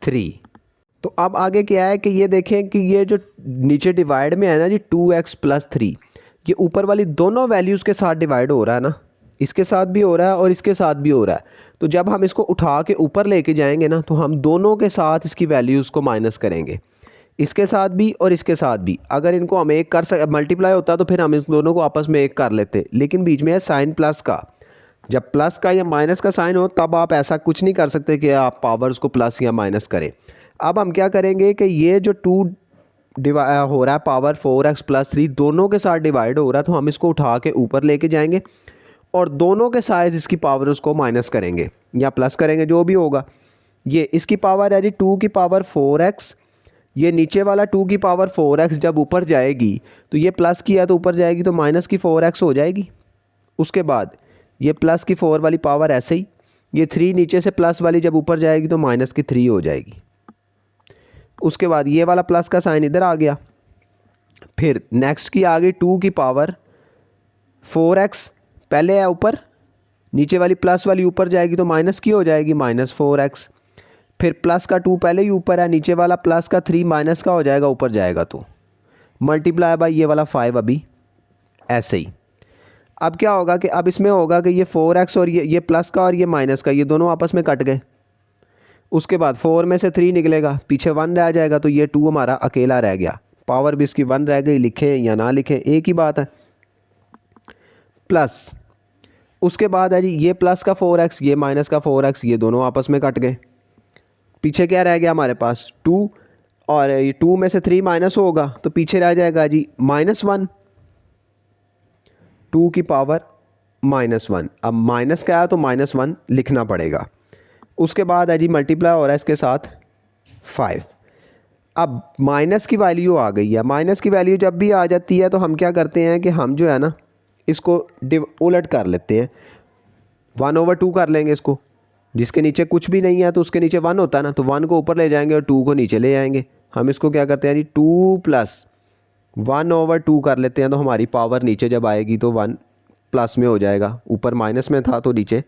3। तो अब आगे क्या है कि ये देखें कि ये जो नीचे डिवाइड में है ना जी 2x + 3, ये ऊपर वाली दोनों वैल्यूज़ के साथ डिवाइड हो रहा है ना, इसके साथ भी हो रहा है और इसके साथ भी हो रहा है। तो जब हम इसको उठा के ऊपर लेके जाएंगे ना, तो हम दोनों के साथ इसकी वैल्यूज़ को माइनस करेंगे, इसके साथ भी और इसके साथ भी। अगर इनको हम एक कर मल्टीप्लाई होता तो फिर हम इन दोनों को आपस में एक कर लेते, लेकिन बीच में है साइन प्लस का। जब प्लस का या माइनस का साइन हो तब आप ऐसा कुछ नहीं कर सकते कि आप पावर्स को प्लस या माइनस करें। अब हम क्या करेंगे कि ये जो 2 हो रहा है पावर 4x + 3 दोनों के साथ डिवाइड हो रहा है, तो हम इसको उठा के ऊपर लेके जाएंगे और दोनों के साथ इसकी पावर उसको माइनस करेंगे या प्लस करेंगे, जो भी होगा। ये इसकी पावर है जी 2 की पावर 4x, ये नीचे वाला 2 की पावर 4x जब ऊपर जाएगी तो ये प्लस की है तो ऊपर जाएगी तो माइनस की 4x हो जाएगी। उसके बाद ये प्लस की 4 वाली पावर ऐसे ही, ये 3 नीचे से प्लस वाली जब ऊपर जाएगी तो माइनस की 3 हो जाएगी। उसके बाद ये वाला प्लस का साइन इधर आ गया। फिर नेक्स्ट की आ गई 2 की पावर 4x, पहले है ऊपर, नीचे वाली प्लस वाली ऊपर जाएगी तो माइनस की हो जाएगी -4x। फिर प्लस का 2 पहले ही ऊपर है, नीचे वाला प्लस का 3 माइनस का हो जाएगा, ऊपर जाएगा तो मल्टीप्लाई बाय ये वाला 5 अभी ऐसे ही। अब क्या होगा कि अब इसमें होगा कि ये 4x और ये प्लस का और ये माइनस का, ये दोनों आपस में कट गए। उसके बाद 4 में से 3 निकलेगा, पीछे 1 रह जाएगा, तो ये 2 हमारा अकेला रह गया। पावर भी इसकी 1 रह गई, लिखें या ना लिखें एक ही बात है। प्लस उसके बाद है जी ये प्लस का 4x, ये माइनस का 4x, ये दोनों आपस में कट गए। पीछे क्या रह गया हमारे पास 2, और ये 2 में से 3 माइनस होगा तो पीछे रह जाएगा जी -1, 2 की पावर -1। अब माइनस का आया तो -1 लिखना पड़ेगा। उसके बाद है जी मल्टीप्लाई हो रहा है इसके साथ 5। अब माइनस की वैल्यू आ गई है, माइनस की वैल्यू जब भी आ जाती है तो हम क्या करते हैं कि हम जो है ना इसको उलट कर लेते हैं, 1/2 कर लेंगे इसको। जिसके नीचे कुछ भी नहीं है तो उसके नीचे 1 होता है ना, तो 1 को ऊपर ले जाएंगे और 2 को नीचे ले आएंगे। हम इसको क्या करते हैं जी 2 + 1/2 कर लेते हैं, तो हमारी पावर नीचे जब आएगी तो 1 प्लस में हो जाएगा, ऊपर माइनस में था तो नीचे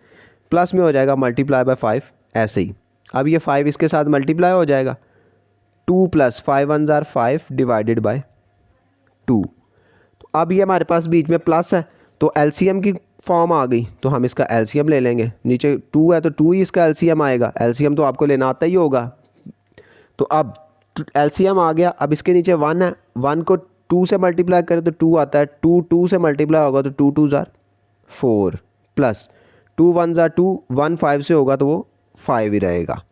प्लस में हो जाएगा, मल्टीप्लाई बाय 5 ऐसे ही। अब ये 5 इसके साथ मल्टीप्लाई हो जाएगा, 2 + 5 1 = 5 डिवाइडेड बाय 2। तो अब ये हमारे पास बीच में प्लस है तो एलसीएम की फॉर्म आ गई, तो हम इसका एलसीएम ले लेंगे। नीचे 2 है तो 2 ही इसका एलसीएम आएगा, एलसीएम तो आपको लेना आता ही होगा। तो अब एलसीएम आ गया, अब इसके नीचे 1 है, 1 को 2 से मल्टीप्लाई करें तो 2 आता है, 2 से मल्टीप्लाई होगा तो 2 2 = 4 प्लस 2 1 = 2, 1 5 से होगा तो वो 5 ही रहेगा।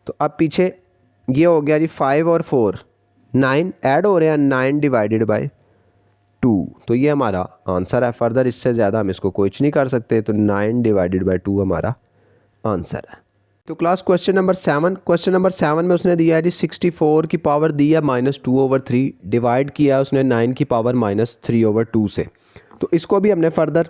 तो अब पीछे ये हो गया जी 5 और 4 9 ऐड हो रहे हैं, 9 डिवाइडेड बाय 2, तो ये हमारा आंसर है। फर्दर इससे ज़्यादा हम इसको कुछ नहीं कर सकते, तो 9 डिवाइडेड बाय 2 हमारा आंसर है। तो class question number 7, question number 7 में उसने दिया है जी 64 की पावर दी है -2/3, डिवाइड किया उसने 9 की पावर -3/2 से। तो इसको भी हमने फर्दर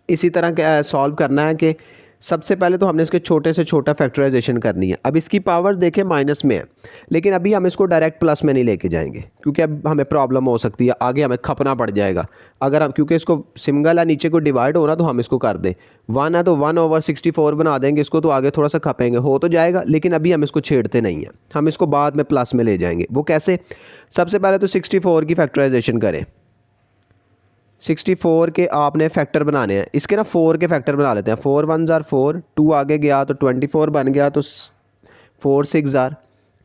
इसी तरह क्या सॉल्व करना है कि सबसे पहले तो हमने इसके छोटे से छोटा फैक्टराइजेशन करनी है। अब इसकी पावर देखें माइनस में है, लेकिन अभी हम इसको डायरेक्ट प्लस में नहीं लेके जाएंगे क्योंकि अब हमें प्रॉब्लम हो सकती है, आगे हमें खपना पड़ जाएगा। अगर हम क्योंकि इसको सिंगल है नीचे को डिवाइड हो रहा तो हम इसको कर दें 1 है तो 1/64 बना देंगे इसको, तो आगे थोड़ा सा खपेंगे हो तो जाएगा, लेकिन अभी हम इसको छेड़ते नहीं हैं, हम इसको बाद में प्लस में ले जाएंगे। वो कैसे? सबसे पहले तो 64 की फैक्टराइजेशन करें। 64 के आपने फैक्टर बनाने हैं, इसके ना 4 के फैक्टर बना लेते हैं। 4 1 = 4, 2 आगे गया तो 24 बन गया, तो 4 6 =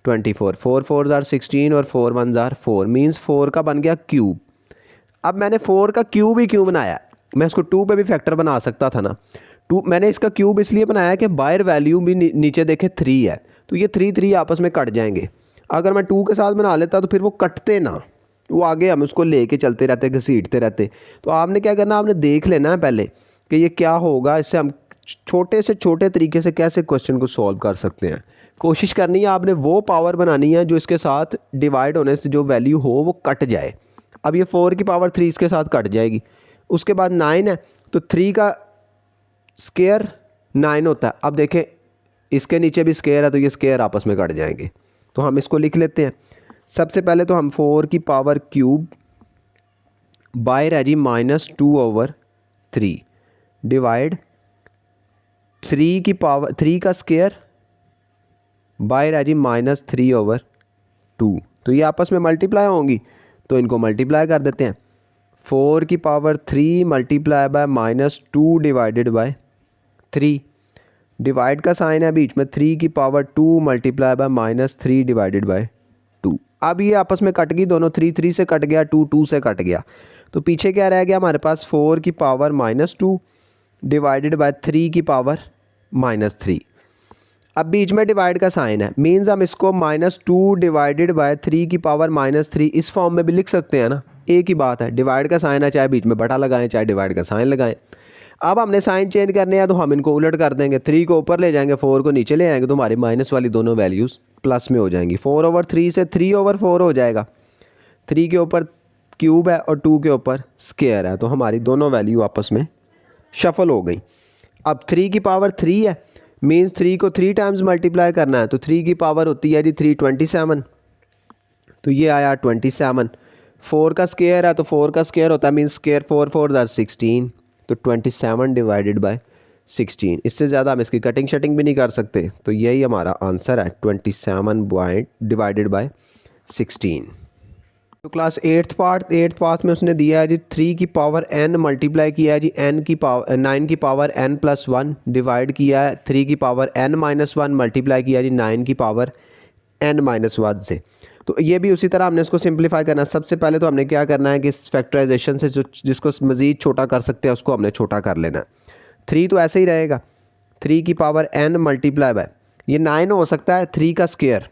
24, 4 4 = 16 और 4 1 = 4, मीन्स 4 का बन गया क्यूब। अब मैंने 4 का क्यूब ही क्यों बनाया? मैं इसको 2 पे भी फैक्टर बना सकता था ना। 2 मैंने इसका क्यूब इसलिए बनाया कि बाहर वैल्यू भी नीचे देखे 3 है, तो ये 3 3 आपस में कट जाएंगे। अगर मैं 2 के साथ बना लेता तो फिर वो कटते ना, वो आगे हम उसको लेके चलते रहते, घसीटते रहते। तो आपने क्या करना, आपने देख लेना है पहले कि ये क्या होगा, इससे हम छोटे से छोटे तरीके से कैसे क्वेश्चन को सॉल्व कर सकते हैं। कोशिश करनी है आपने वो पावर बनानी है जो इसके साथ डिवाइड होने से जो वैल्यू हो वो कट जाए। अब ये 4 की पावर 3 इसके साथ कट जाएगी। उसके बाद 9 है तो 3 का स्क्वायर 9 होता है। अब देखें इसके नीचे भी स्क्वायर है तो ये स्क्वायर आपस में कट जाएंगे। तो हम इसको लिख लेते हैं। सबसे पहले तो हम 4 की पावर क्यूब बाहर है जी -2/3 डिवाइड 3 की पावर 3 का स्क्वायर बाहर है जी -3/2। तो ये आपस में मल्टीप्लाई होंगी तो इनको मल्टीप्लाई कर देते हैं। 4 की power 3 multiply by -2 divided by 3। Divide का साइन है बीच में 3 की power 2 multiply by -3 divided by 2। अब ये आपस में कट गई दोनों, 3 3 से कट गया, 2 2 से कट गया। तो पीछे क्या रह गया हमारे पास 4 की पावर -2 डिवाइडेड बाय 3 की पावर -3। अब बीच में डिवाइड का साइन है, मीन्स हम इसको -2 डिवाइडेड बाय 3 की पावर -3 इस फॉर्म में भी लिख सकते हैं ना। एक ही बात है, डिवाइड का साइन है चाहे बीच में बटा लगाएं चाहे डिवाइड का साइन लगाएं। अब हमने साइन चेंज करने हैं तो हम इनको उलट कर देंगे, 3 को ऊपर ले जाएंगे 4 को नीचे ले आएंगे तो हमारी माइनस वाली दोनों वैल्यूज़ प्लस में हो जाएंगी। 4/3 से 3/4 हो जाएगा। 3 के ऊपर क्यूब है और 2 के ऊपर स्क्वायर है तो हमारी दोनों वैल्यू आपस में शफल हो गई। अब 3 की पावर 3 है, मीन्स 3 को 3 टाइम्स मल्टीप्लाई करना है तो 3 की पावर होती है जी 327। तो ये आया 27। 4 का स्क्वायर है तो 4 का स्क्वायर होता है मीन्स स्क्वायर 4 4 16 तो 27 डिवाइडेड बाय 16। इससे ज़्यादा हम इसकी कटिंग शटिंग भी नहीं कर सकते। तो यही हमारा आंसर है 27 डिवाइडेड बाय 16। तो क्लास 8th पार्ट में उसने दिया है जी 3 की पावर n मल्टीप्लाई किया है जी 9 की पावर n+1 डिवाइड किया है 3 की पावर n-1 मल्टीप्लाई किया है जी 9 की पावर n-1 से। तो ये भी उसी तरह हमने इसको सिंप्लीफाई करना है। सबसे पहले तो हमने क्या करना है कि इस फैक्टराइजेशन से जो जिसको मज़ीद छोटा कर सकते हैं उसको हमने छोटा कर लेना है। 3 तो ऐसे ही रहेगा, 3 की पावर n मल्टीप्लाई बाय ये 9 हो सकता है 3 का स्क्वायर,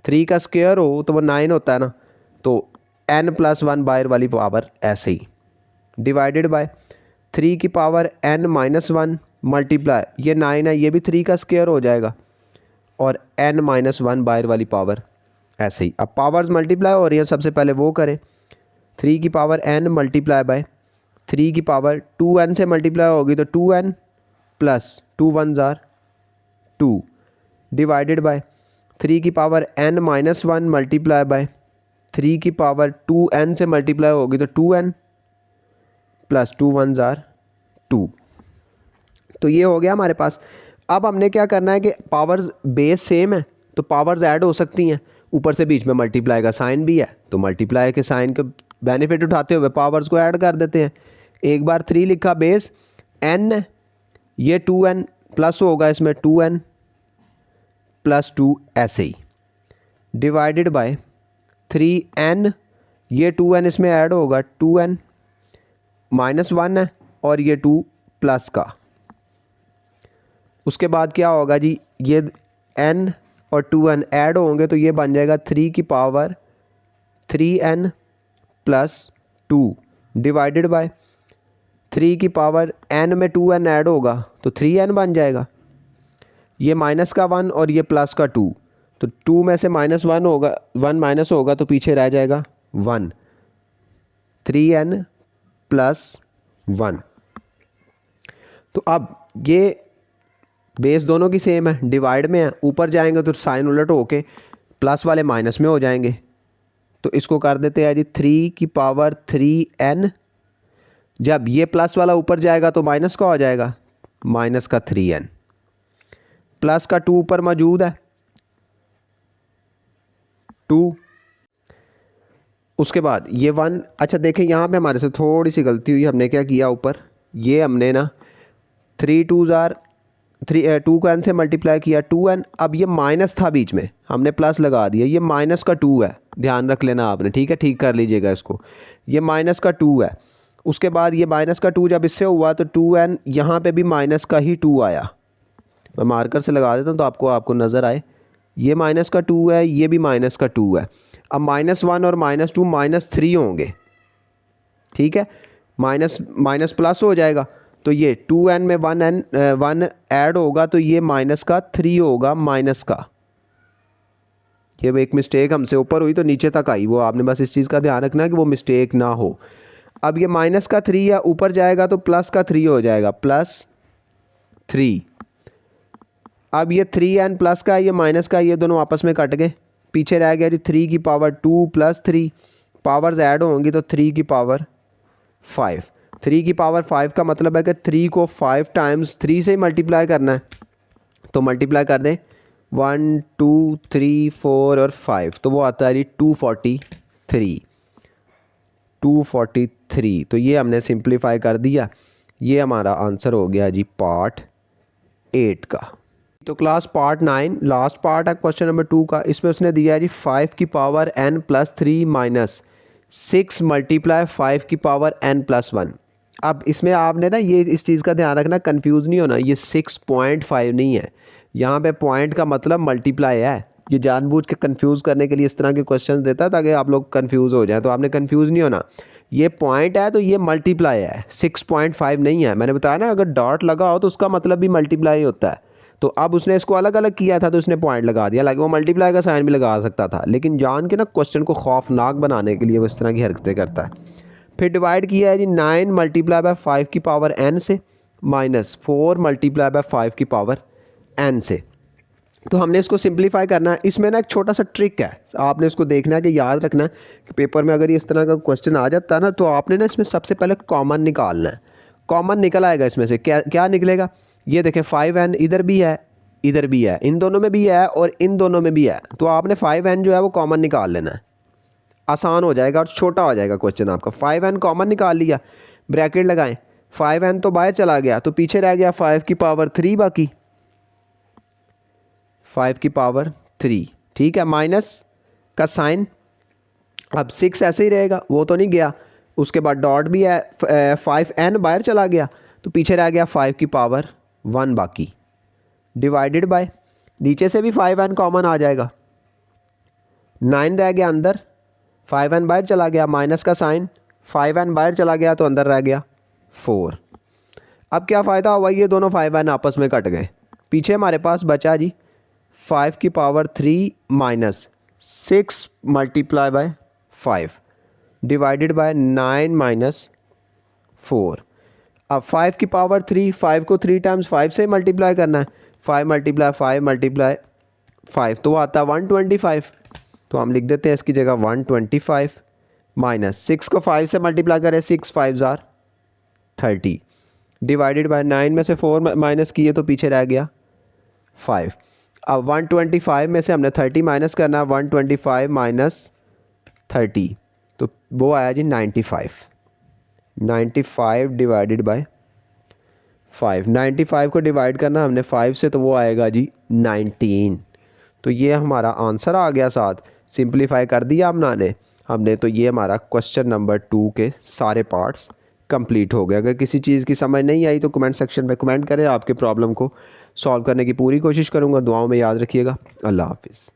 3 का स्क्वायर हो तो वो 9 होता है ना, तो n+1 बाहर वाली पावर ऐसे ही डिवाइडेड बाय 3 की पावर n-1 मल्टीप्लाई ये 9 है ये भी 3 का स्क्वायर हो जाएगा और n-1 बाहर वाली पावर ऐसे ही। अब पावर्स मल्टीप्लाई हो रही हैं, सबसे पहले वो करें। 3 की पावर n मल्टीप्लाई बाय 3 की पावर 2n से मल्टीप्लाई होगी तो 2n plus 2 1s are 2 divided by 3 की पावर n-1 मल्टीप्लाई बाय 3 की पावर 2n से मल्टीप्लाई होगी तो 2n प्लस 2 1s are 2। तो ये हो गया हमारे पास। अब हमने क्या करना है कि पावर्स बेस सेम है तो पावर्स ऐड हो सकती हैं, ऊपर से बीच में मल्टीप्लाई का साइन भी है तो मल्टीप्लाई के साइन के बेनिफिट उठाते हुए पावर्स को ऐड कर देते हैं। एक बार 3 लिखा बेस n ये 2n प्लस होगा इसमें 2n प्लस 2 ऐसे ही डिवाइडेड बाय 3n ये 2n इसमें ऐड होगा 2n -1 है और ये 2 प्लस का। उसके बाद क्या होगा जी ये n और 2n ऐड होंगे तो ये बन जाएगा 3 की power 3n plus 2 divided by 3 की पावर n में 2n ऐड होगा तो 3n बन जाएगा। ये माइनस का 1 और ये प्लस का 2 तो 2 में से -1 होगा, 1 माइनस होगा तो पीछे रह जाएगा 1, 3n प्लस 1। तो अब ये बेस दोनों की सेम है, डिवाइड में है, ऊपर जाएंगे तो साइन उलट होके प्लस वाले माइनस में हो जाएंगे। तो इसको कर देते हैं जी 3 की पावर 3n, जब ये प्लस वाला ऊपर जाएगा तो माइनस का हो जाएगा माइनस का 3n, प्लस का 2 ऊपर मौजूद है 2। उसके बाद ये 1, अच्छा देखें यहाँ पे हमारे से थोड़ी सी गलती हुई, हमने क्या किया ऊपर ये हमने ना 3 2s are 2 को n से मल्टीप्लाई किया 2n, अब ये माइनस था बीच में हमने प्लस लगा दिया, ये माइनस का 2 है, ध्यान रख लेना आपने, ठीक है, ठीक कर लीजिएगा इसको, ये माइनस का 2 है। उसके बाद ये माइनस का 2 जब इससे हुआ तो 2n यहाँ पे भी माइनस का ही 2 आया, मैं मार्कर से लगा देता हूँ तो आपको नज़र आए, ये माइनस का 2 है ये भी माइनस का 2 है। अब -1 और -2 -3 होंगे, ठीक है, माइनस प्लस हो जाएगा तो ये 2n में 1 ऐड होगा तो ये माइनस का 3 होगा माइनस का, ये एक मिस्टेक हमसे ऊपर हुई तो नीचे तक आई, वो आपने बस इस चीज़ का ध्यान रखना है कि वो मिस्टेक ना हो। अब ये माइनस का 3 है, ऊपर जाएगा तो प्लस का 3 हो जाएगा, +3। अब ये 3n प्लस का है, ये माइनस का, ये दोनों आपस में कट गए, पीछे रह गया जी 3 की पावर 2 + 3, पावर्स ऐड होंगी तो 3 की पावर 5। 3 की पावर 5 का मतलब है कि 3 को 5 टाइम्स 3 से ही मल्टीप्लाई करना है, तो मल्टीप्लाई कर दें 1 2 3 4 और 5, तो वो आता है जी 243। तो ये हमने सिंप्लीफाई कर दिया, ये हमारा आंसर हो गया जी पार्ट 8 का। तो क्लास पार्ट 9 लास्ट पार्ट है क्वेश्चन नंबर 2 का। इसमें उसने दिया है जी 5 की पावर n + 3 माइनस 6 मल्टीप्लाई 5 की पावर n + 1। अब इसमें आपने ना ये इस चीज़ का ध्यान रखना, कंफ्यूज नहीं होना, ये 6.5 नहीं है, यहाँ पे पॉइंट का मतलब मल्टीप्लाई है। ये जानबूझ के कंफ्यूज करने के लिए इस तरह के क्वेश्चंस देता है ताकि आप लोग कंफ्यूज हो जाएं, तो आपने कंफ्यूज नहीं होना। ये पॉइंट है तो ये मल्टीप्लाई है, 6.5 नहीं है। मैंने बताया ना, अगर डॉट लगा हो तो उसका मतलब भी मल्टीप्लाई होता है। तो अब उसने इसको अलग अलग किया था तो उसने पॉइंट लगा दिया, हालांकि वो मल्टीप्लाई का साइन भी लगा सकता था, लेकिन जान के ना क्वेश्चन को खौफनाक बनाने के लिए वो इस तरह की हरकतें करता है। फिर डिवाइड किया है जी 9 मल्टीप्लाई बाय 5 की पावर n से माइनस 4 मल्टीप्लाई बाय 5 की पावर n से। तो हमने इसको सिंप्लीफाई करना है। इसमें ना एक छोटा सा ट्रिक है, आपने इसको देखना है कि याद रखना है कि पेपर में अगर ये इस तरह का क्वेश्चन आ जाता है ना, तो आपने ना इसमें सबसे पहले कॉमन निकालना है। कॉमन निकल आएगा इसमें से, क्या क्या निकलेगा, ये देखें 5n इधर भी है, इधर भी है, इन दोनों में भी है और इन दोनों में भी है, तो आपने 5n जो है वो कॉमन निकाल लेना है, आसान हो जाएगा और छोटा हो जाएगा क्वेश्चन आपका। 5n कॉमन निकाल लिया, ब्रैकेट लगाएं, 5n तो बाहर चला गया तो पीछे रह गया 5 की पावर 3, बाकी 5 की पावर 3, ठीक है, माइनस का साइन, अब 6 ऐसे ही रहेगा, वो तो नहीं गया, उसके बाद डॉट भी है, 5n बाहर चला गया तो पीछे रह गया 5 की पावर 1 बाकी, डिवाइडेड बाय, नीचे से भी 5n कॉमन आ जाएगा, 9 रह गया अंदर, 5n बाहर चला गया, माइनस का साइन, 5n बाहर चला गया तो अंदर रह गया 4। अब क्या फ़ायदा हुआ, ये दोनों 5n आपस में कट गए, पीछे हमारे पास बचा जी 5 की power 3 minus 6 multiply by 5 divided by 9 minus 4। अब 5 की पावर 3, 5 को 3 टाइम्स 5 से मल्टीप्लाई करना है, 5 मल्टीप्लाई 5 मल्टीप्लाई 5 तो आता है 125, तो हम लिख देते हैं इसकी जगह 125 माइनस 6 को 5 से मल्टीप्लाई करें, 6 5 जार 30 डिवाइडेड बाय 9 में से 4 माइनस किए तो पीछे रह गया 5। अब 125 में से हमने 30 माइनस करना है, 125 माइनस 30 तो वो आया जी 95 डिवाइडेड बाय 5, 95 को डिवाइड करना हमने 5 से तो वो आएगा जी 19। तो ये हमारा आंसर आ गया, साथ सिंप्लीफाई कर दिया हमने तो ये हमारा क्वेश्चन नंबर 2 के सारे पार्ट्स कंप्लीट हो गए। अगर किसी चीज़ की समझ नहीं आई तो कमेंट सेक्शन में कमेंट करें, आपके प्रॉब्लम को सॉल्व करने की पूरी कोशिश करूँगा। दुआओं में याद रखिएगा। अल्लाह हाफिज़।